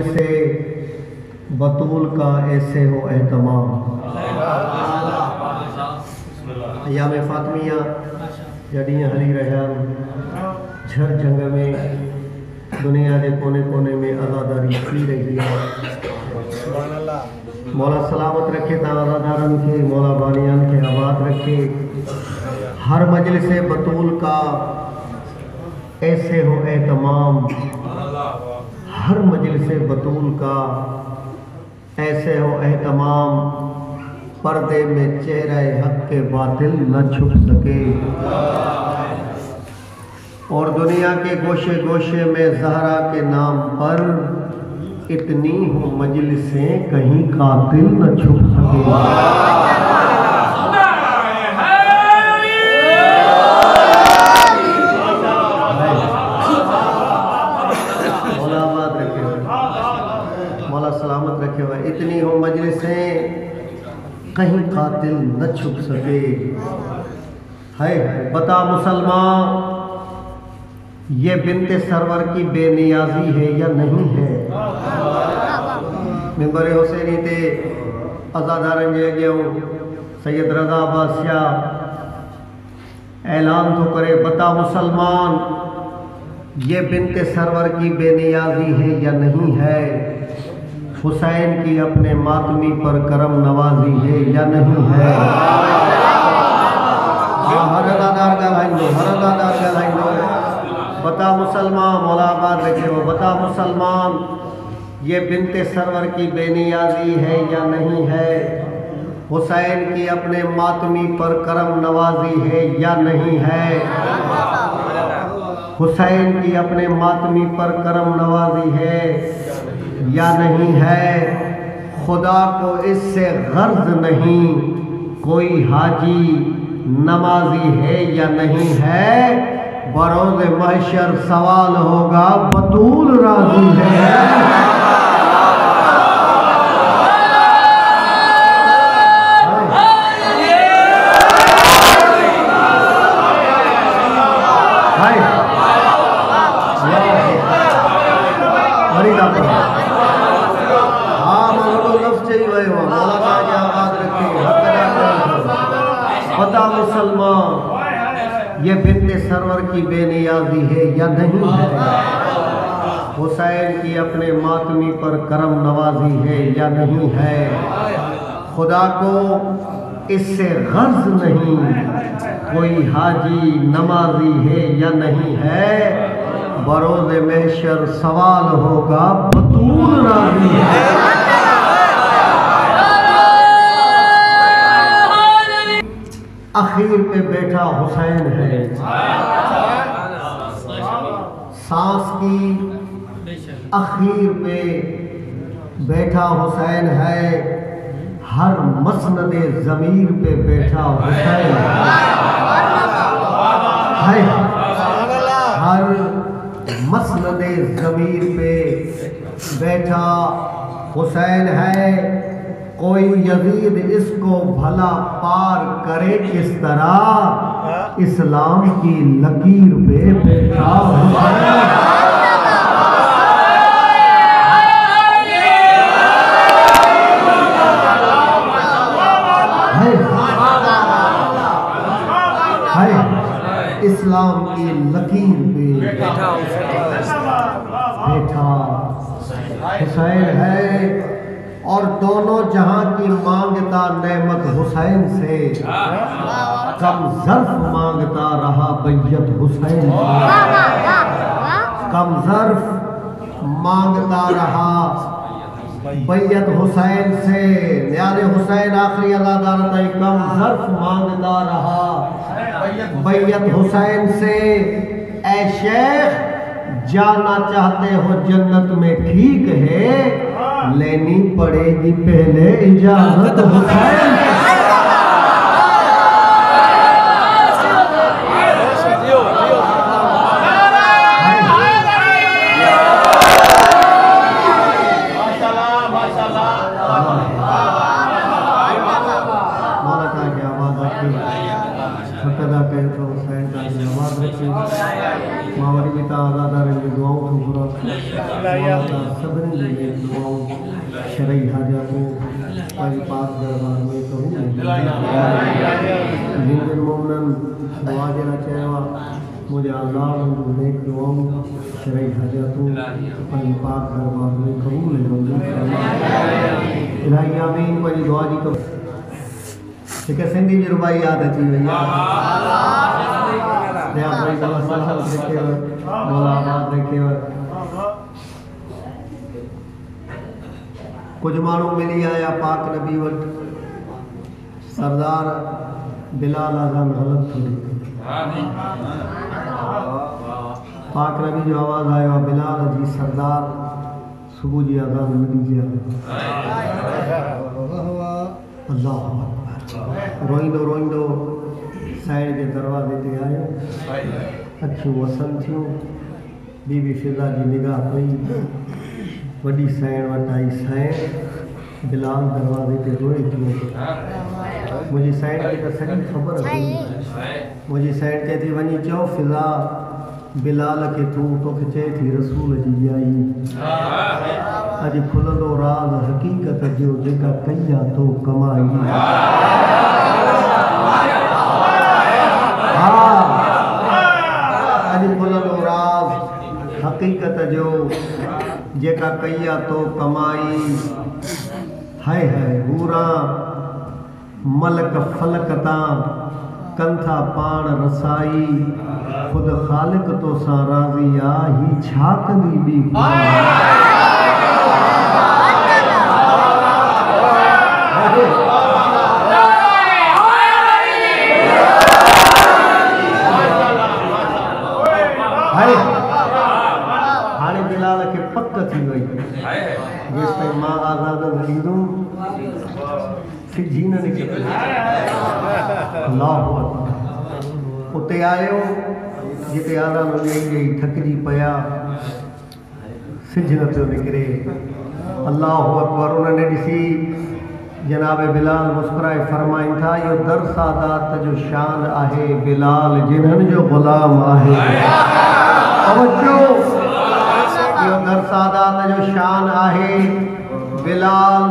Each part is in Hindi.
से बतूल का ऐसे हो एहतमाम। अयाम फातमिया जड़ियाँ हली रहन झर जंग में दुनिया के कोने कोने में आज़ादारी थी रही है। मौला सलामत रखे ता आज़ादारन के, मौला बानियान के आबाद रखे। हर मजलिस बतूल का ऐसे हो एहतमाम, हर मजलिस बतूल का ऐसे हो एहतमाम। पर्दे में चेहरा हक के बातिल न छुप सके और दुनिया के गोशे गोशे में ज़हरा के नाम पर इतनी हो मजलिसें कहीं कातिल न छुप सके। सलामत रखे हुए इतनी हो मजलिसें कहीं कातिल न छुप सके। है बता मुसलमान, ये बिनते सरवर की बेनियाजी है या नहीं है? मिंबर हुसैनी ते आज़ादारन जे अॻियां सैयद रज़ा बादशाह ऐलान तो करे, बता मुसलमान, ये बिनते सरवर की बेनियाजी है या नहीं है? हुसैन की अपने मातमी पर करम नवाजी है या नहीं है? बता मुसलमान, मौलाबाद रखे हो, बता मुसलमान, ये बिनते सरवर की बेनियाजी है या नहीं है? हुसैन की अपने मातमी पर करम नवाजी है या नहीं है? हुसैन की अपने मातमी पर करम नवाजी है या नहीं है? खुदा को इससे गर्ज नहीं, कोई हाजी नमाजी है या नहीं है? बरोज़ महशर सवाल होगा, बतूल राजी है? बता मुसलमान, ये बिनते सरवर की बेनियाजी है या नहीं है? हुसैन की अपने मातमी पर करम नवाजी है या नहीं है? खुदा को इससे गर्ज नहीं, कोई हाजी नमाजी है या नहीं है? बरोज़ महशर सवाल होगा, बतूल राजी है? आखिर पे बैठा हुसैन है, सांस की आखिर पे बैठा हुसैन है। हर मसनदे ज़मीर पे बैठा हुसैन है, हर मसनदे ज़मीर पे बैठा हुसैन है। कोई यजीद इसको भला पार करे किस तरह, इस्लाम की लकीर पे बैठा हुसैन है, इस्लाम की लकीर पे बैठा हुसैन है। और दोनों जहां की मांगता नेमत हुसैन से, कम ज़र्फ मांगता रहा बैयत हुसैन से। कम ज़र्फ मांगता रहा बैयत हुसैन से, यानी हुसैन आखिरी अज़ादार तय कम ज़र्फ मांगता रहा बैयत हुसैन से। ऐ शेख, जाना चाहते हो जन्नत में ठीक है, लेनी पड़ेगी पहले इजाजत हुसैन। मौला का क्या आवाज रखी, फकदा कहे तो हुसैन का आवाज रखी, मावरी पिता आज़ादार दुआओं को पूरा सब सभी ने दुआओं शरई हाजातों पंज पाक दरबार में कबूल जिन मोमनन दुआ देना चाहेवा मुझे अल्लाह नेक दुआओं शरई हाजातों पंज पाक दरबार में कबूल इलाही आमीन। पंहिंजी दुआ जी कबूल। हिकु सिंधी जी रुबाई यादि अची वई कुछ माण्हू मिली आया पाक नबी वटि सरदार बिलाल आज़ान हलत थोड़ी पाक नबी जो आवाज़ आयो आहे बिलाल जी सरदार सुबुह जी आज़ान न ॾिजे अल्लाह रोईंदो रोईंदो साइड के दरवाजे ते आयो अखियूं वसन थियूं बीबी फिज़ा जी निगाह पई वॾी साइण वटि आई साइण बिलाल दरवाजे ते रोए पियो मुंहिंजी साइण खे त सॼी ख़बर हुई मुंहिंजी साइण चए थी वञी चओ फिज़ा बिलाल खे तोखे चए थी रसूल जी ॼाई अॼु खुलंदो राज़ हक़ीक़त जो जेका कई आहे तो कमाई अॼु खुलंदो राज़ हक़ीक़त जो जेका कई आहे तो कमाई हाय हाय बूरा मलक फलक तां कंथा पाण रसाई खुद ख़ालिक तो सां राज़ी आ ही छा कंदी बी हाणे बिलाल खे पक थी वई जेसिताईं मां आज़ाद न ॾींदुमि सिजी न निकिरे अल्लाहु अकबर उते आयो जिते आज़ान ॾेई ॾेई थकिजी पिया सिज न पियो निकिरे अल्लाहु अकबर उन्हनि ॾिसी जनाब बिलाल मुस्कुराए फरमाइनि था इहो दर सादात जो शान आहे बिलाल जिन्हनि जो ग़ुलाम आहे तवज्जो इहो दर सादात जो शान आहे बिलाल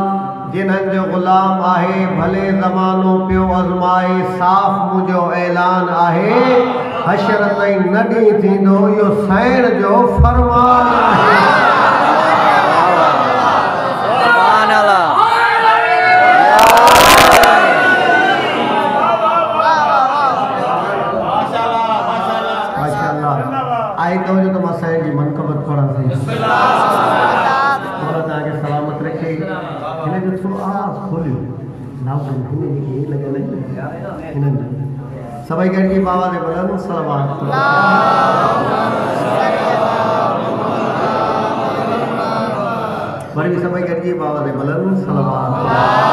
जिन्हनि जो ग़ुलाम आहे भले ज़मानो पियो आज़माए साफ़ मुंहिंजो ऐलान आहे हशर ताईं न ॾींहुं थींदो इहो साइण जो फरमान आहे आई तो जो मां साईं जी मनक़बत पढ़ा थी तव्हांखे सलामत रखे हिन जो थोरो आवाज़ खोलियो हिननि सभई गॾिजी बाबा ते बुलंद सलावत वरी बि सभई गॾिजी बाबा ते बुलंद सलावत